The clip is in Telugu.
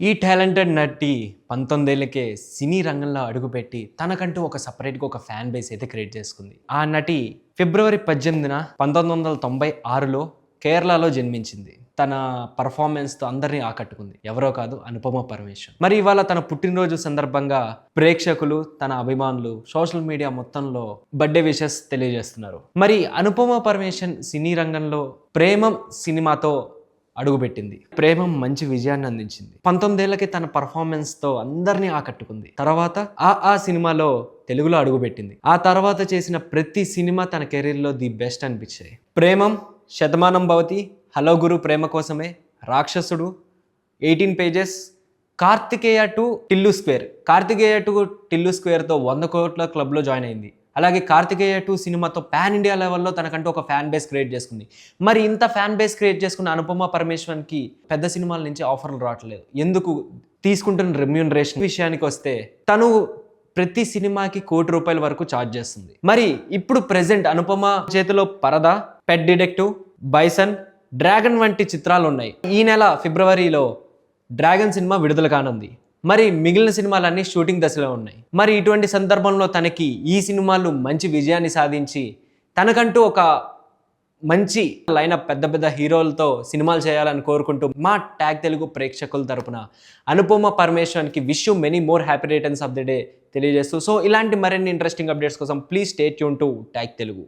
ఈ టాలెంటెడ్ నటి 19 ఏళ్ళకే సినీ రంగంలో అడుగుపెట్టి తనకంటూ ఒక సపరేట్గా ఒక ఫ్యాన్ బేస్ అయితే క్రియేట్ చేసుకుంది. ఆ నటి ఫిబ్రవరి 18న 1996లో కేరళలో జన్మించింది. తన పర్ఫార్మెన్స్తో అందరినీ ఆకట్టుకుంది. ఎవరో కాదు, అనుపమ పరమేశ్వరన్. మరి ఇవాళ తన పుట్టినరోజు సందర్భంగా ప్రేక్షకులు, తన అభిమానులు సోషల్ మీడియా మొత్తంలో బర్త్డే విషెస్ తెలియజేస్తున్నారు. మరి అనుపమ పరమేశ్వరన్ సినీ రంగంలో ప్రేమం సినిమాతో అడుగుపెట్టింది. ప్రేమం మంచి విజయాన్ని అందించింది. 19 ఏళ్ళకి తన పర్ఫార్మెన్స్తో అందరినీ ఆకట్టుకుంది. తర్వాత ఆ సినిమాలో తెలుగులో అడుగుపెట్టింది. ఆ తర్వాత చేసిన ప్రతి సినిమా తన కెరీర్లో ది బెస్ట్ అనిపించాయి. ప్రేమం, శతమానం భవతి, హలో గురు ప్రేమ కోసమే, Rakshasudu, 18 pages, Karthikeya two Tillu square. Karthikeya two Tillu స్క్వేర్తో 100 కోట్ల క్లబ్లో జాయిన్ అయింది. అలాగే కార్తికేయ 2 సినిమాతో పాన్ ఇండియా లెవెల్లో తనకంటూ ఒక ఫ్యాన్ బేస్ క్రియేట్ చేసుకుంది. మరి ఇంత ఫ్యాన్ బేస్ క్రియేట్ చేసుకున్న అనుపమ పరమేశ్వరన్కి పెద్ద సినిమాల నుంచి ఆఫర్లు రావట్లేదు. ఎందుకు? తీసుకుంటున్న రెమ్యూనరేషన్ విషయానికి వస్తే తను ప్రతి సినిమాకి ₹1,00,00,000 వరకు ఛార్జ్ చేస్తుంది. మరి ఇప్పుడు ప్రెజెంట్ అనుపమ చేతిలో పరదా, పెట్ డిటెక్టివ్, బైసన్, డ్రాగన్ వంటి చిత్రాలు ఉన్నాయి. ఈ నెల ఫిబ్రవరిలో డ్రాగన్ సినిమా విడుదల కానుంది. మరి మిగిలిన సినిమాలన్నీ షూటింగ్ దశలో ఉన్నాయి. మరి ఇటువంటి సందర్భంలో తనకి ఈ సినిమాలు మంచి విజయాన్ని సాధించి తనకంటూ ఒక మంచి లైనప్ పెద్ద పెద్ద హీరోలతో సినిమాలు చేయాలని కోరుకుంటూ మా ట్యాగ్ తెలుగు ప్రేక్షకుల తరపున అనుపమ పరమేశ్వరన్కి wish you many more happy returns of the day తెలియజేస్తూ, సో ఇలాంటి మరిన్ని ఇంట్రెస్టింగ్ అప్డేట్స్ కోసం please stay tune to Tag Telugu.